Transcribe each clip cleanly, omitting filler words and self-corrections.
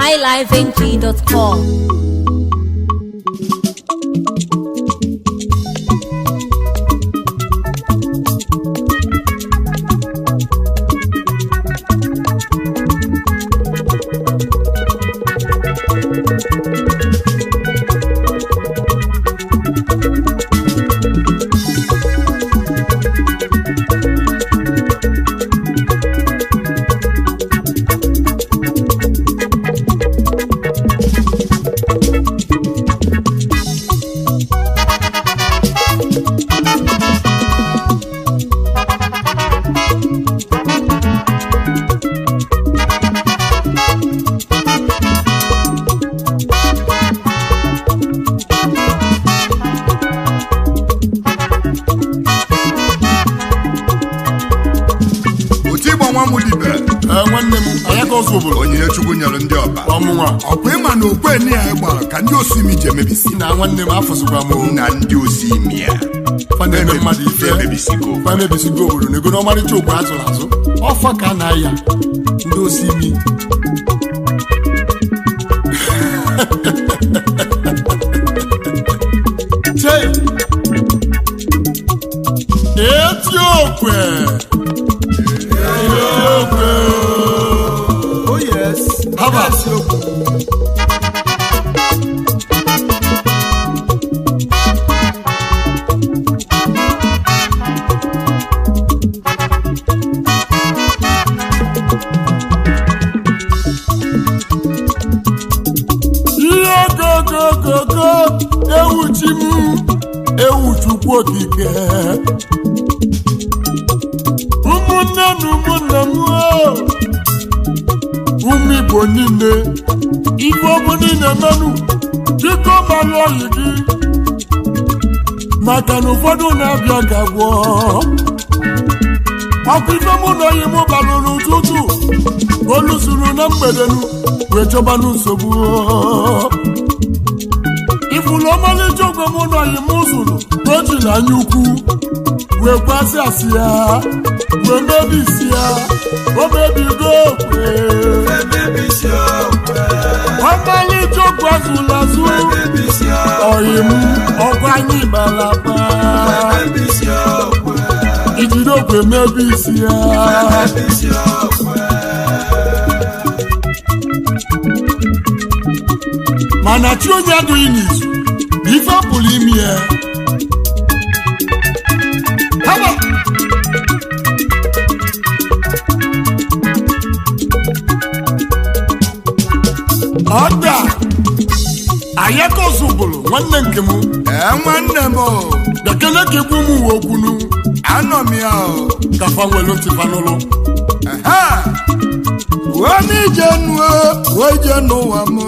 highlifeng.com. onye chukwu nyere ndị ọba ọmụnwa ọkwa ịma na okweni ya gbara ka ndị osimi ji emebisi na nwanne m afọsịkwa m na ndị osimi ya faneme mmadụ ife emebisigo obodo na ego n'ọmarịcha okwu azụrụ azụ ọfa ka na-aya ndị osimi Etiokwe oh yes haba go ewu chimu ewu chukwu okike ụmụnne na ụmụnne m ụmụ Igbo niile ife ọbụ niile menụ biko malụ oyi gị maka na ụfọdụ na-abịa gagwọ ọkụ ife mụ na oyi mụ balụrụ ụtụtụ olu zuru na mgbedenu wee chọbanụ nsogbu ifulu ọmalịcha ogwe mụ na oyi mụ zụrụ ka o ji na anya ukwu wee kwasị asị ya wee mebisi ya o mebigo okwe ọmalịcha ogwe azụrụ azụ oyi m ọkụ anyị gbalaba ijiri okwe mebisi ya mana chi onye adịghị n'izu ife pụrụ ime ya haba ọda ayakozubulu nwanne nke m nwanne m bekele ka egwu m uwe okwunu anọ m ya kafa nwere ntifanụlụ womijenu ụwa m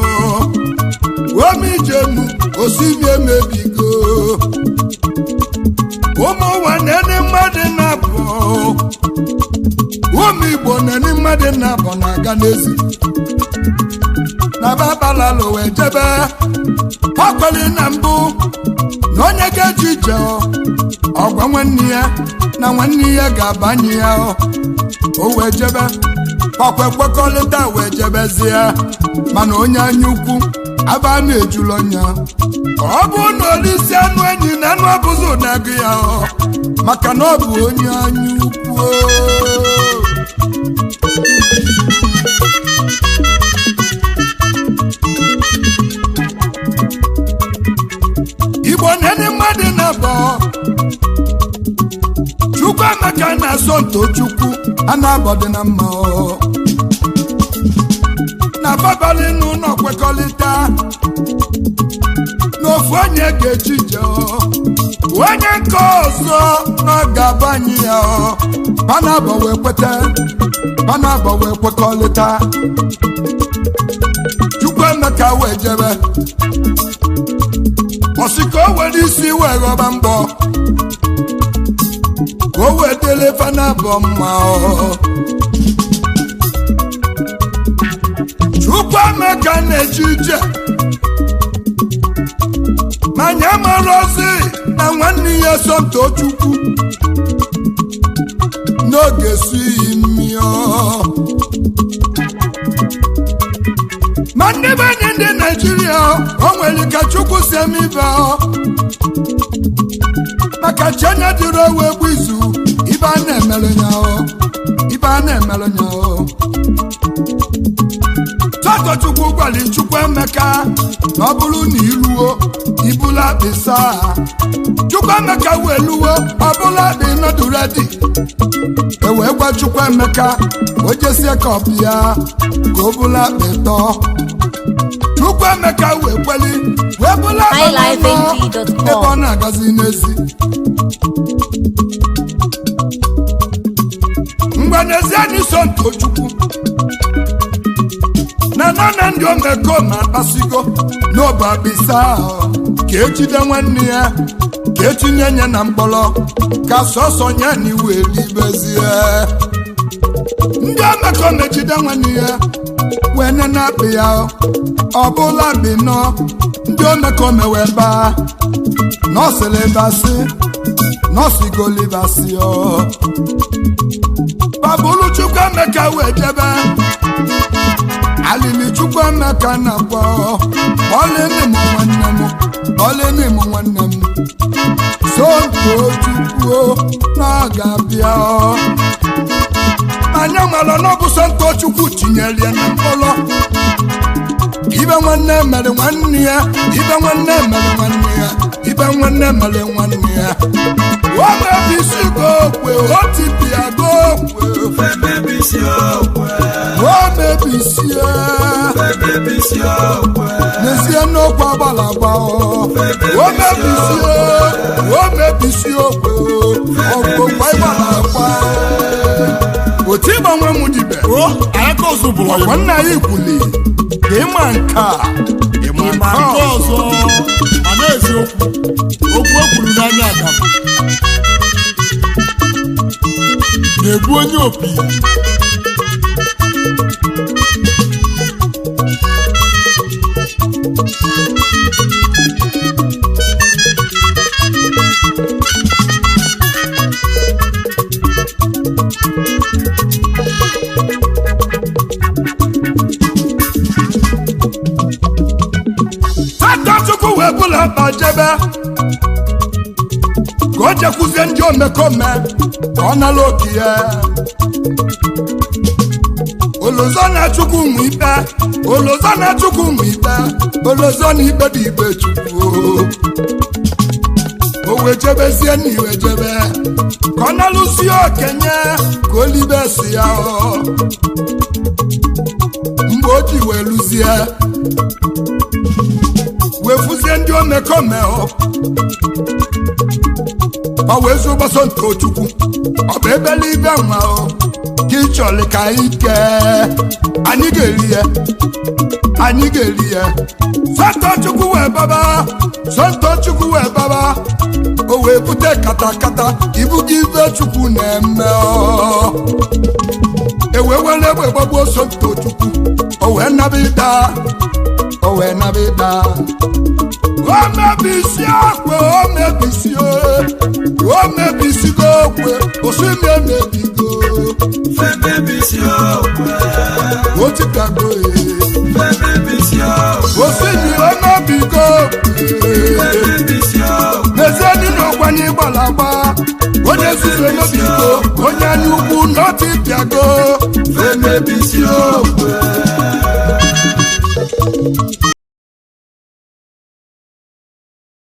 womijenu osimi emebigo ụmụ ụwa nene mmadụ na-abụ ụmụ Igbo nene mmadụ na-abụ na-aga n'ezi na babalalo wee jebe ọkweli na mbụ na onye ga-eji ije ọgwa nwanne ya na nwanne ya ga-abanye ya o wee jebe ọkwa ekwekọrịta wee jebezie mana onye anya ukwu aba na-ejulu ọnya ọ bụ na olisi anụ enyi na anụ abụzụ na-agụ ya maka na ọ bụ onye anya ukwu Igbo nene mmadụ na-abọ Chukwu Emeka na-asọ Ntochukwu a na-abọdị na mma na babalị n'ụlọ kwekọrịta n'ofu onye ga-eji je onye nke ọzọ na ga-abanye ya panabọ wee kwekọrịta Chukwu Emeka wee jebe ọsị ka o were isi wee ghọba mbọ ka o wee dele panabọ mma Chukwu Emeka na-eje ije manya mara ozi na nwanne ya Ntochukwu n'oge su iyi mmiri ezigbo enyi ndị Naijiria o nwere ka Chukwu si eme ibe maka chi onye dịrị owe egbu izu ibe a na-emelụ nya Tọtọ Chukwu gwali Chukwu Emeka na ọ bụrụ na iluo ibula bisa Chukwu Emeka wee luo ọ bụla dị nọdụ redi wee gwa Chukwu Emeka o jesie ka ọ bịa ka o bụla kpetọ Chukwu Emeka wee kweli wee bụla ebe ọ na-agazi n'ezi mgbe n'ezie n'iso Ntochukwu na ndị omekome akpasigo n'obe abisa ka ejide nwanne ya ka etinye nye na mkpọrọ ka sọsọ nye n'iwu elibezie ndị omekome jide nwanne ya wee na-akpị ya ọbụla bi nọ ndị omekome wee baa nọsịlịbasị nọsịgolibasị babulu Chukwu Emeka wee jebe alili Chukwu Emeka na-akpọ ọlịnị m nwanne m Sontochukwu na-aga bịa anya nwere n'ọbụ Sontochukwu tinyere ya na mkpọrọ ibe nwanne mere nwanne ya ibe nwanne mere nwanne ya omebisi gokwe otipia gokwe n'ezie n'okwu agbalagba omebisi okwe ọgbọgba ịgbalagba otu ịgbanwe m dibe ọgwa nna ya ikwuli ka ịma nke ọzọ ma na-eziokwu okwu o kwuru n'anya Adam na-egbu onye opi Chukwu wee bụla bajebe ka o jekwuzie ndị omekome ka ọ nala oke ya olozo na-achụkwu ụmụ ikpe olozo na ikpe dị ikpe Chukwu o wee jebezie na iwe jebe ka ọ nalụzie okenye ka o libe si ya mgbe o ji wee lụzie wefuzie ndị omekome ọ wee zu gbaso Ntochukwu ọ bụ ebele ibe nwa ka ị chọrọ ka anyị kee anyị ga-eri ya Sontochukwu wee baba o wee bute katakata ibuga ibe Chukwu na-eme ewee were egbe gbagbuo Sontochukwu o wee nabịda omebisigo okwe osimi emebigo otikago osimi omebigo n'ezie dị n'ọkwanye ịgbalagba onye nzuzo emebigo onye anya ukwu n'otipiago emebisi okwe